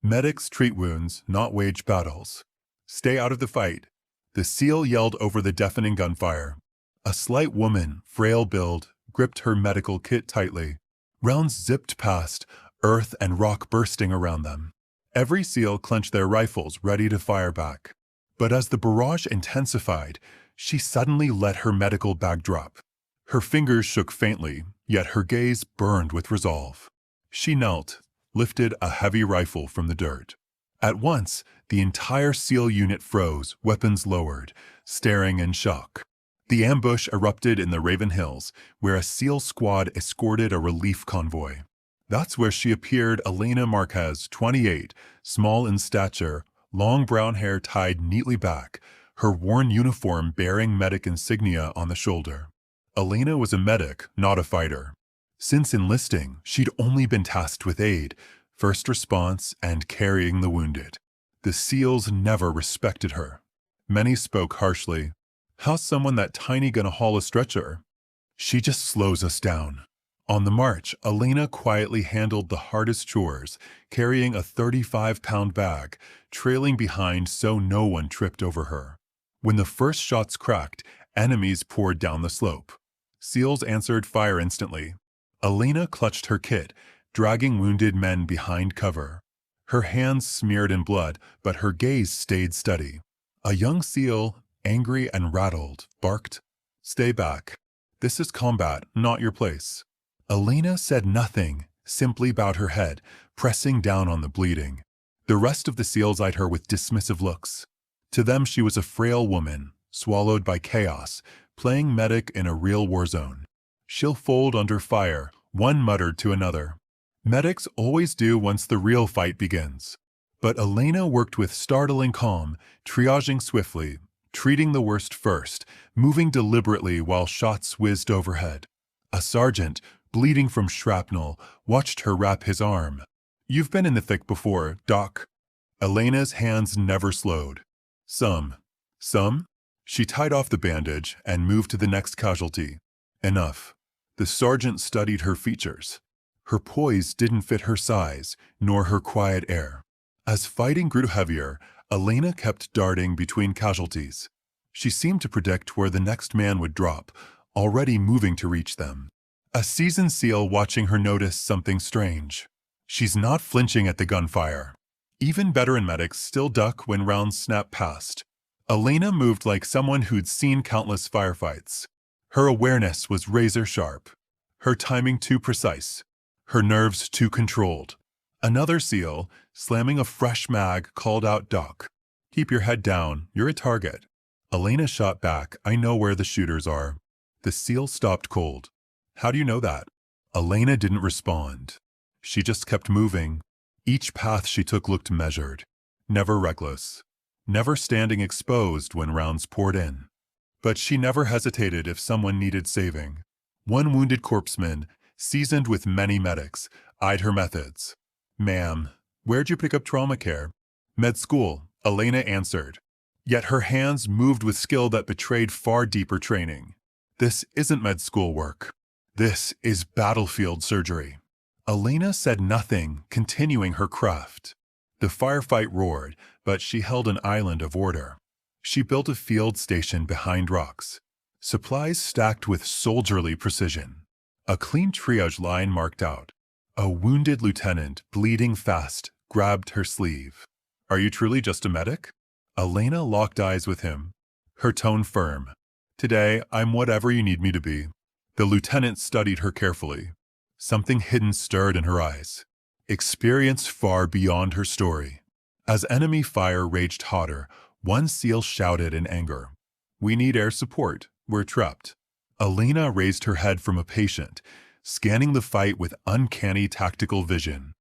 Medics treat wounds, not wage battles. Stay out of the fight. The SEAL yelled over the deafening gunfire. A slight woman, frail build, gripped her medical kit tightly. Rounds zipped past, earth and rock bursting around them. Every SEAL clenched their rifles, ready to fire back. But as the barrage intensified, she suddenly let her medical bag drop. Her fingers shook faintly, yet her gaze burned with resolve. She knelt, lifted a heavy rifle from the dirt. At once, the entire SEAL unit froze, weapons lowered, staring in shock. The ambush erupted in the Raven Hills, where a SEAL squad escorted a relief convoy. That's where she appeared, Elena Marquez, 28, small in stature, long brown hair tied neatly back, her worn uniform bearing medic insignia on the shoulder. Elena was a medic, not a fighter. Since enlisting, she'd only been tasked with aid, first response, and carrying the wounded. The SEALs never respected her. Many spoke harshly. How's someone that tiny gonna haul a stretcher? She just slows us down. On the march, Elena quietly handled the hardest chores, carrying a 35-pound bag, trailing behind so no one tripped over her. When the first shots cracked, enemies poured down the slope. SEALs answered fire instantly. Elena clutched her kit, dragging wounded men behind cover. Her hands smeared in blood, but her gaze stayed steady. A young SEAL, angry and rattled, barked, "Stay back. This is combat, not your place." Elena said nothing, simply bowed her head, pressing down on the bleeding. The rest of the SEALs eyed her with dismissive looks. To them she was a frail woman, swallowed by chaos, playing medic in a real war zone. "She'll fold under fire," one muttered to another. Medics always do once the real fight begins. But Elena worked with startling calm, triaging swiftly, treating the worst first, moving deliberately while shots whizzed overhead. A sergeant, bleeding from shrapnel, watched her wrap his arm. "You've been in the thick before, Doc." Elena's hands never slowed. Some. She tied off the bandage and moved to the next casualty. Enough. The sergeant studied her features. Her poise didn't fit her size, nor her quiet air. As fighting grew heavier, Elena kept darting between casualties. She seemed to predict where the next man would drop, already moving to reach them. A seasoned SEAL watching her noticed something strange. She's not flinching at the gunfire. Even veteran medics still duck when rounds snap past. Elena moved like someone who'd seen countless firefights. Her awareness was razor-sharp. Her timing too precise. Her nerves too controlled. Another SEAL, slamming a fresh mag, called out, "Doc, keep your head down, you're a target." Elena shot back, "I know where the shooters are." The SEAL stopped cold. "How do you know that?" Elena didn't respond. She just kept moving. Each path she took looked measured, never reckless, never standing exposed when rounds poured in. But she never hesitated if someone needed saving. One wounded corpsman, seasoned with many medics, eyed her methods. "Ma'am, where'd you pick up trauma care?" "Med school," Elena answered. Yet her hands moved with skill that betrayed far deeper training. "This isn't med school work. This is battlefield surgery." Elena said nothing, continuing her craft. The firefight roared, but she held an island of order. She built a field station behind rocks. Supplies stacked with soldierly precision. A clean triage line marked out. A wounded lieutenant, bleeding fast, grabbed her sleeve. "Are you truly just a medic?" Elena locked eyes with him, her tone firm. "Today, I'm whatever you need me to be." The lieutenant studied her carefully. Something hidden stirred in her eyes. Experience far beyond her story. As enemy fire raged hotter, one SEAL shouted in anger, "We need air support. We're trapped." Elena raised her head from a patient, scanning the fight with uncanny tactical vision.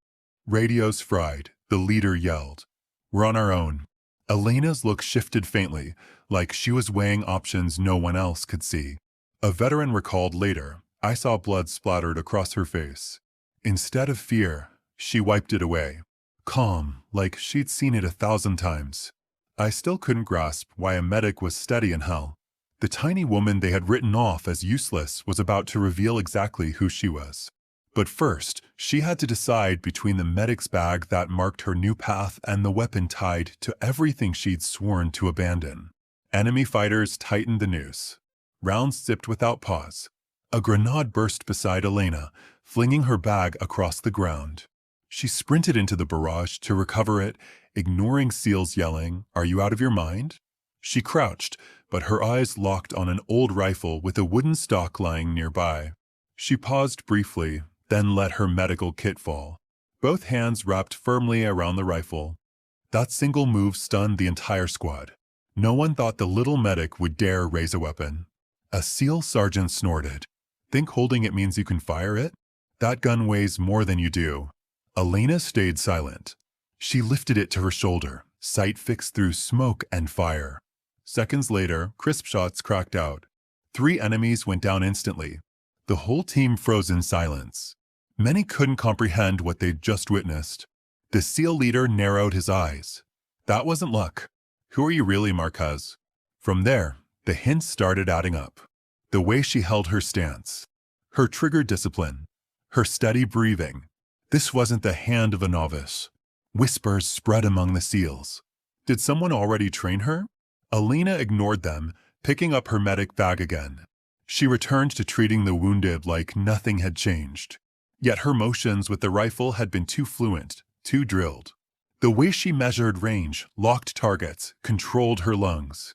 Radios fried. The leader yelled, "We're on our own." Elena's look shifted faintly, like she was weighing options no one else could see. A veteran recalled later, "I saw blood splattered across her face. Instead of fear, she wiped it away. Calm, like she'd seen it 1,000 times. I still couldn't grasp why a medic was steady in hell. The tiny woman they had written off as useless was about to reveal exactly who she was. But first, she had to decide between the medic's bag that marked her new path and the weapon tied to everything she'd sworn to abandon. Enemy fighters tightened the noose. Rounds zipped without pause. A grenade burst beside Elena, flinging her bag across the ground. She sprinted into the barrage to recover it, ignoring SEALs yelling, "Are you out of your mind?" She crouched, but her eyes locked on an old rifle with a wooden stock lying nearby. She paused briefly, then let her medical kit fall. Both hands wrapped firmly around the rifle. That single move stunned the entire squad. No one thought the little medic would dare raise a weapon. A SEAL sergeant snorted. "Think holding it means you can fire it? That gun weighs more than you do." Elena stayed silent. She lifted it to her shoulder, sight fixed through smoke and fire. Seconds later, crisp shots cracked out. 3 enemies went down instantly. The whole team froze in silence. Many couldn't comprehend what they'd just witnessed. The SEAL leader narrowed his eyes. "That wasn't luck. Who are you really, Marquez?" From there, the hints started adding up. The way she held her stance, her trigger discipline, her steady breathing. This wasn't the hand of a novice. Whispers spread among the SEALs. Did someone already train her? Elena ignored them, picking up her medic bag again. She returned to treating the wounded like nothing had changed. Yet her motions with the rifle had been too fluent, too drilled. The way she measured range, locked targets, controlled her lungs.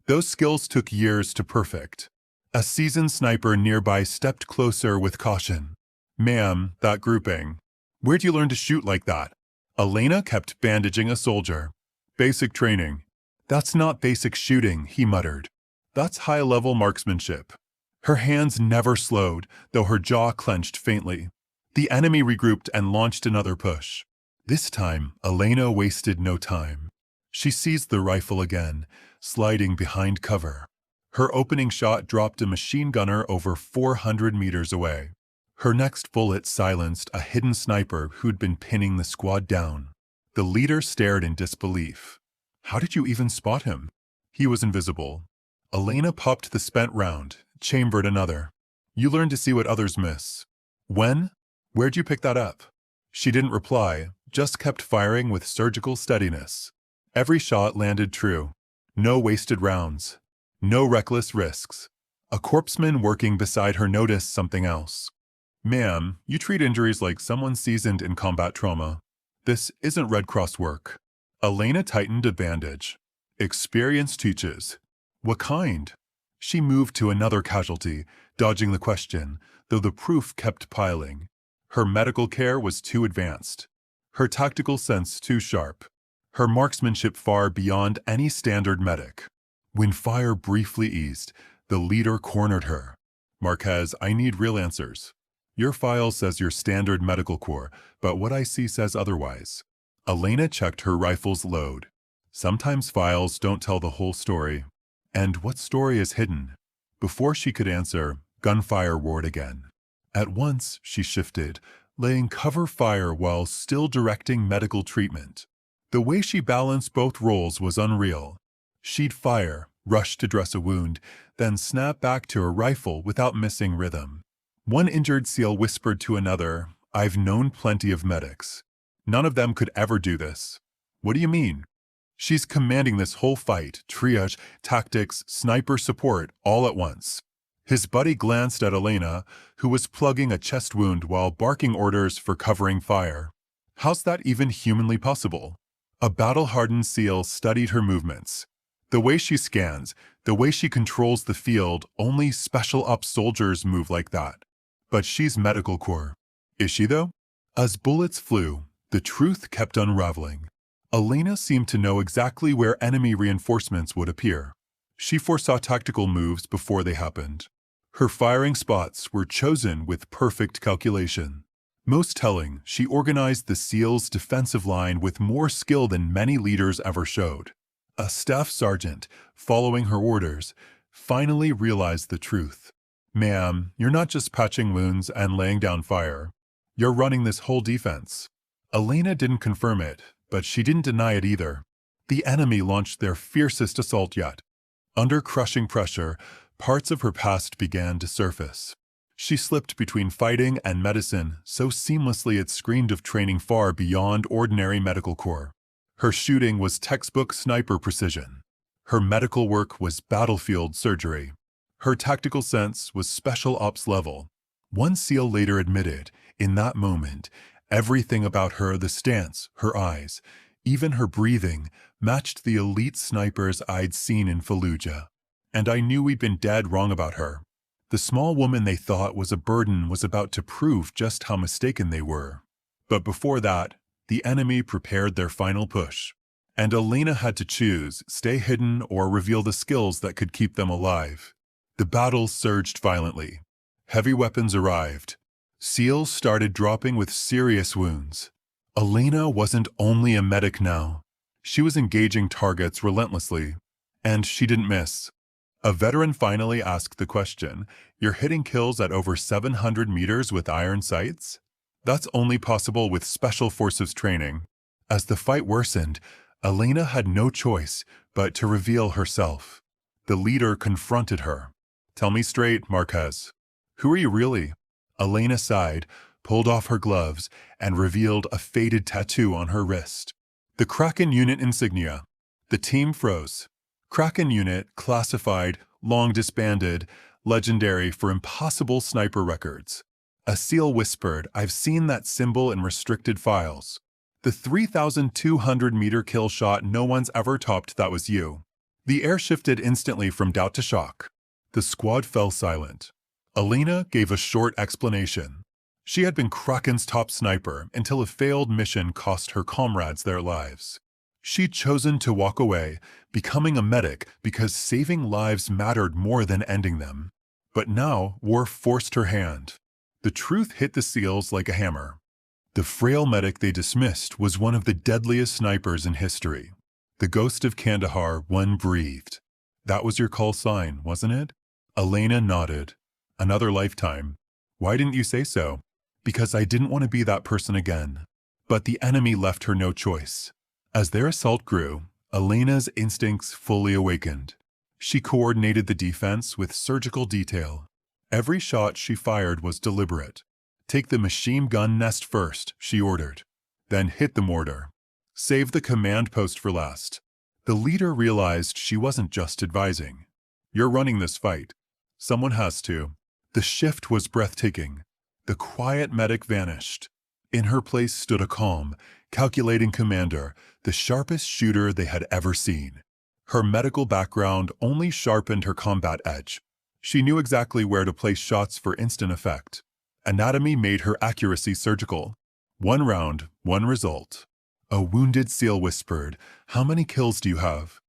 Those skills took years to perfect. A seasoned sniper nearby stepped closer with caution. "Ma'am, that grouping. Where'd you learn to shoot like that?" Elena kept bandaging a soldier. "Basic training." "That's not basic shooting," he muttered. "That's high-level marksmanship." Her hands never slowed, though her jaw clenched faintly. The enemy regrouped and launched another push. This time, Elena wasted no time. She seized the rifle again, sliding behind cover. Her opening shot dropped a machine gunner over 400 meters away. Her next bullet silenced a hidden sniper who'd been pinning the squad down. The leader stared in disbelief. "How did you even spot him?" "He was invisible." Elena popped the spent round, chambered another. "You learn to see what others miss." "When? Where'd you pick that up?" She didn't reply, just kept firing with surgical steadiness. Every shot landed true. No wasted rounds. No reckless risks. A corpsman working beside her noticed something else. "Ma'am, you treat injuries like someone seasoned in combat trauma. This isn't Red Cross work." Elena tightened a bandage. "Experience teaches." "What kind?" She moved to another casualty, dodging the question, though the proof kept piling. Her medical care was too advanced. Her tactical sense too sharp. Her marksmanship far beyond any standard medic. When fire briefly eased, the leader cornered her. "Marquez, I need real answers. Your file says you're standard medical corps, but what I see says otherwise." Elena checked her rifle's load. Sometimes files don't tell the whole story. And what story is hidden? Before she could answer, gunfire roared again. At once, she shifted, laying cover fire while still directing medical treatment. The way she balanced both roles was unreal. She'd fire, rush to dress a wound, then snap back to her rifle without missing rhythm. One injured SEAL whispered to another, "I've known plenty of medics. None of them could ever do this." "What do you mean?" "She's commanding this whole fight, triage, tactics, sniper support, all at once." His buddy glanced at Elena, who was plugging a chest wound while barking orders for covering fire. "How's that even humanly possible?" A battle-hardened SEAL studied her movements. "The way she scans, the way she controls the field, only special ops soldiers move like that." "But she's medical corps." "Is she though?" As bullets flew, the truth kept unraveling. Elena seemed to know exactly where enemy reinforcements would appear. She foresaw tactical moves before they happened. Her firing spots were chosen with perfect calculation. Most telling, she organized the SEALs' defensive line with more skill than many leaders ever showed. A staff sergeant, following her orders, finally realized the truth. "Ma'am, you're not just patching wounds and laying down fire. You're running this whole defense." Elena didn't confirm it, but she didn't deny it either. The enemy launched their fiercest assault yet. Under crushing pressure, parts of her past began to surface. She slipped between fighting and medicine so seamlessly it screamed of training far beyond ordinary medical corps. Her shooting was textbook sniper precision. Her medical work was battlefield surgery. Her tactical sense was special ops level. One SEAL later admitted, in that moment, everything about her, the stance, her eyes, even her breathing, matched the elite snipers I'd seen in Fallujah. And I knew we'd been dead wrong about her. The small woman they thought was a burden was about to prove just how mistaken they were. But before that, the enemy prepared their final push. And Elena had to choose, stay hidden or reveal the skills that could keep them alive. The battle surged violently. Heavy weapons arrived. SEALs started dropping with serious wounds. Elena wasn't only a medic now. She was engaging targets relentlessly. And she didn't miss. A veteran finally asked the question, "You're hitting kills at over 700 meters with iron sights?" That's only possible with Special Forces training. As the fight worsened, Elena had no choice but to reveal herself. The leader confronted her. "Tell me straight, Marquez. Who are you really?" Elena sighed, pulled off her gloves, and revealed a faded tattoo on her wrist. The Kraken Unit insignia. The team froze. Kraken Unit, classified, long disbanded, legendary for impossible sniper records. A SEAL whispered, "I've seen that symbol in restricted files. The 3,200-meter kill shot no one's ever topped, that was you." The air shifted instantly from doubt to shock. The squad fell silent. Elena gave a short explanation. She had been Kraken's top sniper until a failed mission cost her comrades their lives. She'd chosen to walk away, becoming a medic because saving lives mattered more than ending them. But now, war forced her hand. The truth hit the SEALs like a hammer. The frail medic they dismissed was one of the deadliest snipers in history. The ghost of Kandahar, one breathed. "That was your call sign, wasn't it?" Elena nodded. "Another lifetime. Why didn't you say so?" "Because I didn't want to be that person again." But the enemy left her no choice. As their assault grew, Elena's instincts fully awakened. She coordinated the defense with surgical detail. Every shot she fired was deliberate. "Take the machine gun nest first," she ordered. "Then hit the mortar. Save the command post for last." The leader realized she wasn't just advising. "You're running this fight. Someone has to." The shift was breathtaking. The quiet medic vanished. In her place stood a calm, calculating commander, the sharpest shooter they had ever seen. Her medical background only sharpened her combat edge. She knew exactly where to place shots for instant effect. Anatomy made her accuracy surgical. One round, one result. A wounded SEAL whispered, "How many kills do you have?"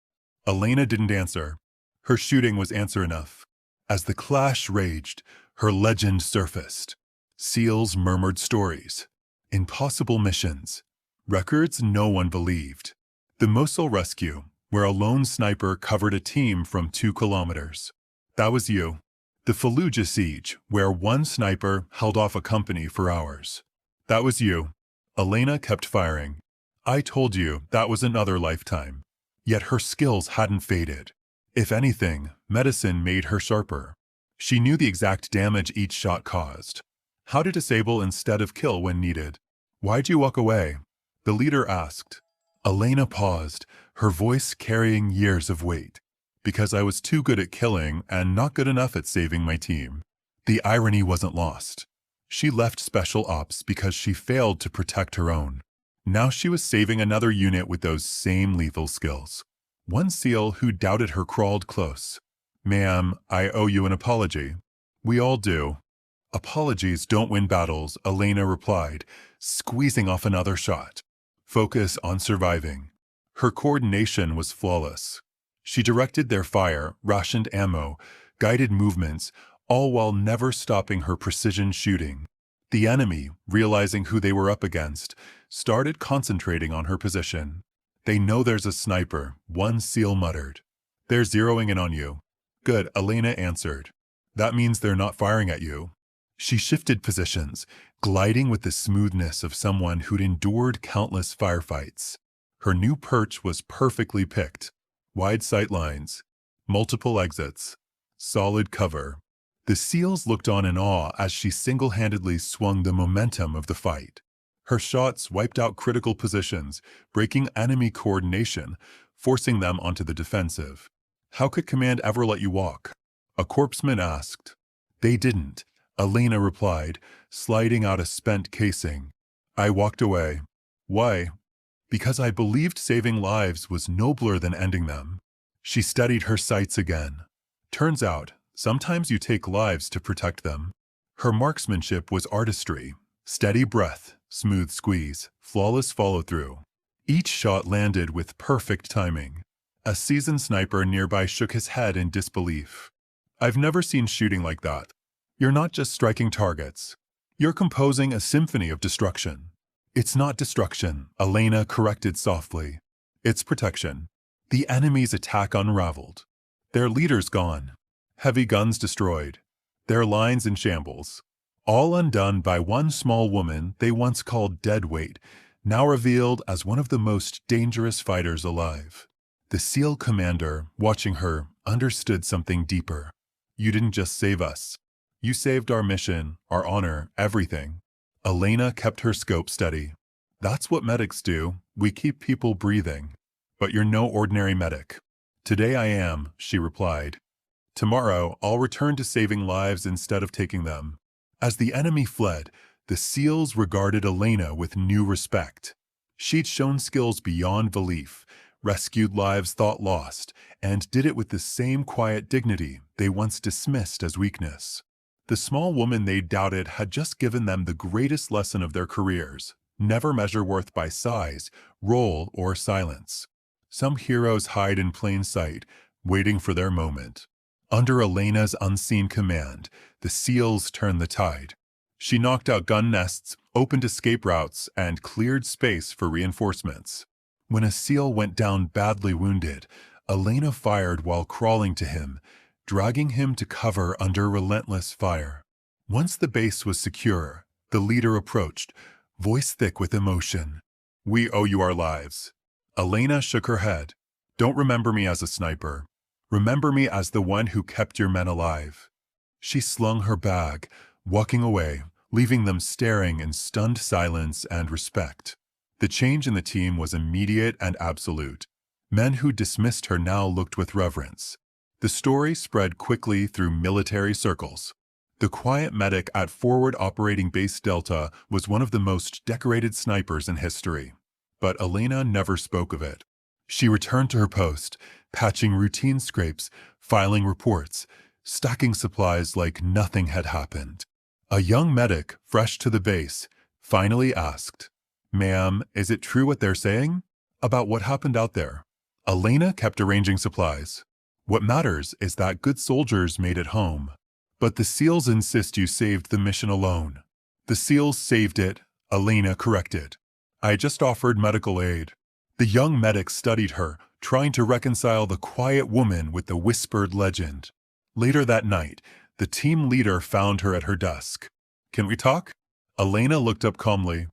Elena didn't answer. Her shooting was answer enough. As the clash raged, her legend surfaced. SEALs murmured stories. Impossible missions. Records no one believed. The Mosul rescue, where a lone sniper covered a team from 2 kilometers. That was you. The Fallujah siege, where one sniper held off a company for hours. That was you. Elena kept firing. I told you that was another lifetime. Yet her skills hadn't faded. If anything, medicine made her sharper. She knew the exact damage each shot caused. How to disable instead of kill when needed. "Why'd you walk away?" the leader asked. Elena paused, her voice carrying years of weight. "Because I was too good at killing and not good enough at saving my team." The irony wasn't lost. She left Special Ops because she failed to protect her own. Now she was saving another unit with those same lethal skills. One SEAL who doubted her crawled close. "Ma'am, I owe you an apology." "We all do." "Apologies don't win battles," Elena replied, squeezing off another shot. "Focus on surviving." Her coordination was flawless. She directed their fire, rationed ammo, guided movements, all while never stopping her precision shooting. The enemy, realizing who they were up against, started concentrating on her position. "They know there's a sniper," one SEAL muttered. "They're zeroing in on you." "Good," Elena answered. "That means they're not firing at you." She shifted positions, gliding with the smoothness of someone who'd endured countless firefights. Her new perch was perfectly picked. Wide sight lines, multiple exits, solid cover. The SEALs looked on in awe as she single-handedly swung the momentum of the fight. Her shots wiped out critical positions, breaking enemy coordination, forcing them onto the defensive. "How could command ever let you walk?" a corpsman asked. "They didn't," Elena replied, sliding out a spent casing. "I walked away." "Why?" "Because I believed saving lives was nobler than ending them." She steadied her sights again. "Turns out, sometimes you take lives to protect them." Her marksmanship was artistry. Steady breath, smooth squeeze, flawless follow-through. Each shot landed with perfect timing. A seasoned sniper nearby shook his head in disbelief. "I've never seen shooting like that. You're not just striking targets. You're composing a symphony of destruction." "It's not destruction," Elena corrected softly. "It's protection." The enemy's attack unraveled. Their leaders gone. Heavy guns destroyed. Their lines in shambles. All undone by one small woman they once called deadweight, now revealed as one of the most dangerous fighters alive. The SEAL commander, watching her, understood something deeper. "You didn't just save us. You saved our mission, our honor, everything." Elena kept her scope steady. "That's what medics do. We keep people breathing. But you're no ordinary medic." "Today I am," she replied. "Tomorrow I'll return to saving lives instead of taking them." As the enemy fled, the SEALs regarded Elena with new respect. She'd shown skills beyond belief, rescued lives thought lost, and did it with the same quiet dignity they once dismissed as weakness. The small woman they doubted had just given them the greatest lesson of their careers: never measure worth by size, role, or silence. Some heroes hide in plain sight, waiting for their moment. Under Elena's unseen command, the SEALs turned the tide. She knocked out gun nests, opened escape routes, and cleared space for reinforcements. When a SEAL went down badly wounded, Elena fired while crawling to him, dragging him to cover under relentless fire. Once the base was secure, the leader approached, voice thick with emotion. "We owe you our lives." Elena shook her head. "Don't remember me as a sniper. Remember me as the one who kept your men alive." She slung her bag, walking away, leaving them staring in stunned silence and respect. The change in the team was immediate and absolute. Men who dismissed her now looked with reverence. The story spread quickly through military circles. The quiet medic at Forward Operating Base Delta was one of the most decorated snipers in history. But Elena never spoke of it. She returned to her post, patching routine scrapes, filing reports, stacking supplies like nothing had happened. A young medic, fresh to the base, finally asked, "Ma'am, is it true what they're saying about what happened out there?" Elena kept arranging supplies. "What matters is that good soldiers made it home." "But the SEALs insist you saved the mission alone." "The SEALs saved it," Elena corrected. "I just offered medical aid." The young medic studied her, trying to reconcile the quiet woman with the whispered legend. Later that night, the team leader found her at her desk. "Can we talk?" Elena looked up calmly.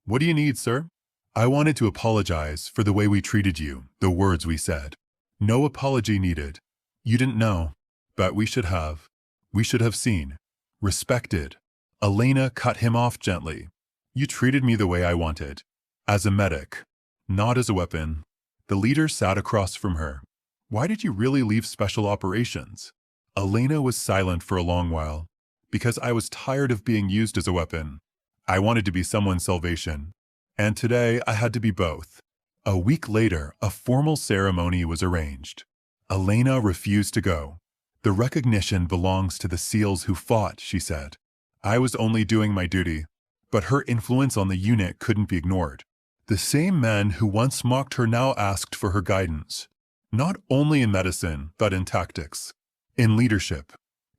"What do you need, sir?" "I wanted to apologize for the way we treated you, the words we said." "No apology needed. You didn't know. But we should have. We should have seen. Respected." Elena cut him off gently. "You treated me the way I wanted. As a medic. Not as a weapon." The leader sat across from her. "Why did you really leave special operations?" Elena was silent for a long while. "Because I was tired of being used as a weapon. I wanted to be someone's salvation. And today I had to be both." A week later, a formal ceremony was arranged. Elena refused to go. "The recognition belongs to the SEALs who fought," she said. "I was only doing my duty." But her influence on the unit couldn't be ignored. The same men who once mocked her now asked for her guidance, not only in medicine, but in tactics, in leadership,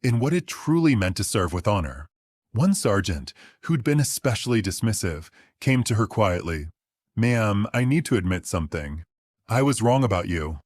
in what it truly meant to serve with honor. One sergeant, who'd been especially dismissive, came to her quietly. "Ma'am, I need to admit something. I was wrong about you."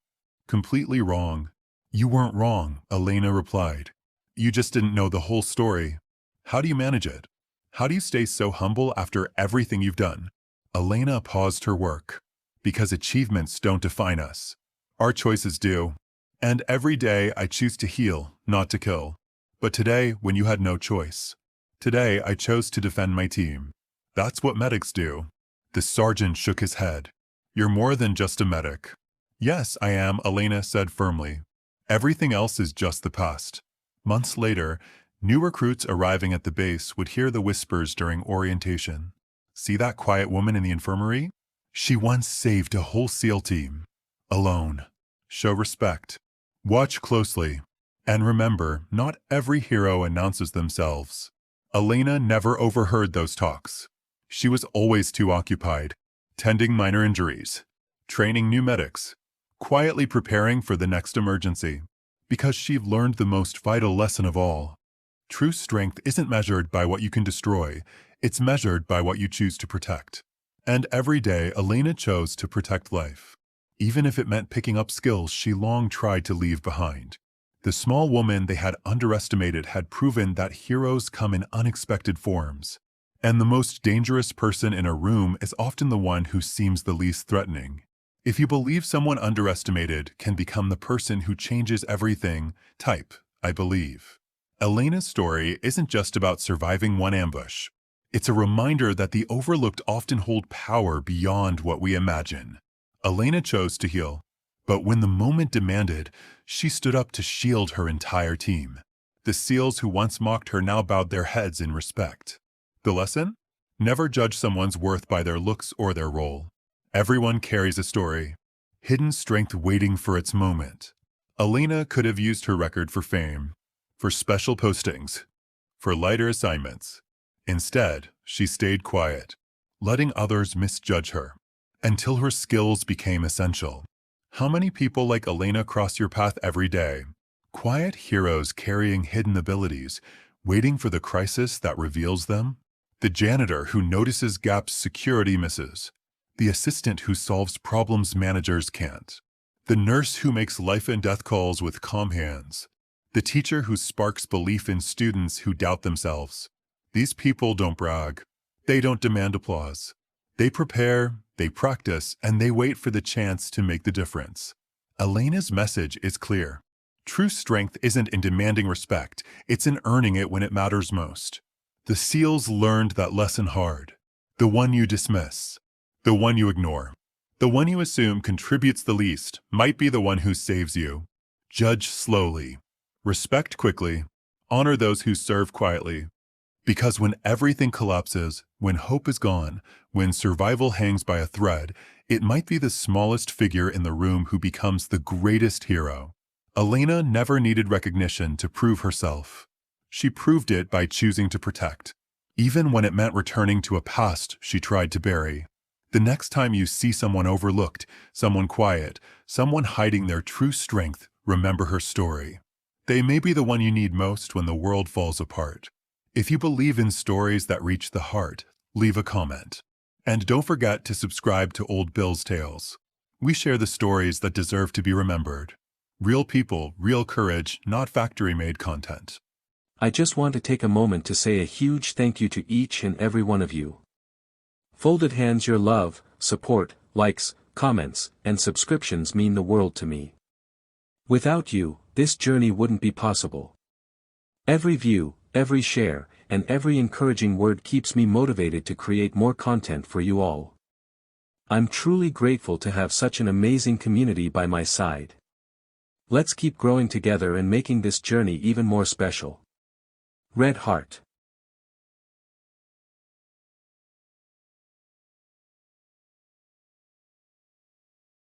"Completely wrong." "You weren't wrong," Elena replied. "You just didn't know the whole story. How do you manage it? How do you stay so humble after everything you've done?" Elena paused her work. "Because achievements don't define us. Our choices do. And every day I choose to heal, not to kill." But today, when you had no choice. Today, I chose to defend my team. That's what medics do. The sergeant shook his head. You're more than just a medic. Yes, I am, Elena said firmly. Everything else is just the past. Months later, new recruits arriving at the base would hear the whispers during orientation. See that quiet woman in the infirmary? She once saved a whole SEAL team. Alone. Show respect. Watch closely. And remember, not every hero announces themselves. Elena never overheard those talks. She was always too occupied, tending minor injuries, training new medics, quietly preparing for the next emergency, because she learned the most vital lesson of all. True strength isn't measured by what you can destroy, it's measured by what you choose to protect. And every day, Elena chose to protect life, even if it meant picking up skills she long tried to leave behind. The small woman they had underestimated had proven that heroes come in unexpected forms, and the most dangerous person in a room is often the one who seems the least threatening. If you believe someone underestimated can become the person who changes everything, type, I believe. Elena's story isn't just about surviving one ambush. It's a reminder that the overlooked often hold power beyond what we imagine. Elena chose to heal, but when the moment demanded, she stood up to shield her entire team. The SEALs who once mocked her now bowed their heads in respect. The lesson? Never judge someone's worth by their looks or their role. Everyone carries a story, hidden strength waiting for its moment. Elena could have used her record for fame, for special postings, for lighter assignments. Instead, she stayed quiet, letting others misjudge her, until her skills became essential. How many people like Elena cross your path every day? Quiet heroes carrying hidden abilities, waiting for the crisis that reveals them? The janitor who notices gaps security misses. The assistant who solves problems managers can't. The nurse who makes life and death calls with calm hands. The teacher who sparks belief in students who doubt themselves. These people don't brag. They don't demand applause. They prepare, they practice, and they wait for the chance to make the difference. Elena's message is clear. True strength isn't in demanding respect, it's in earning it when it matters most. The SEALs learned that lesson hard. The one you dismiss, the one you ignore, the one you assume contributes the least might be the one who saves you. Judge slowly. Respect quickly. Honor those who serve quietly. Because when everything collapses, when hope is gone, when survival hangs by a thread, it might be the smallest figure in the room who becomes the greatest hero. Elena never needed recognition to prove herself. She proved it by choosing to protect, even when it meant returning to a past she tried to bury. The next time you see someone overlooked, someone quiet, someone hiding their true strength, remember her story. They may be the one you need most when the world falls apart. If you believe in stories that reach the heart, leave a comment. And don't forget to subscribe to Old Bill's Tales. We share the stories that deserve to be remembered. Real people, real courage, not factory-made content. I just want to take a moment to say a huge thank you to each and every one of you. Folded hands, your love, support, likes, comments, and subscriptions mean the world to me. Without you, this journey wouldn't be possible. Every view, every share, and every encouraging word keeps me motivated to create more content for you all. I'm truly grateful to have such an amazing community by my side. Let's keep growing together and making this journey even more special. Red Heart.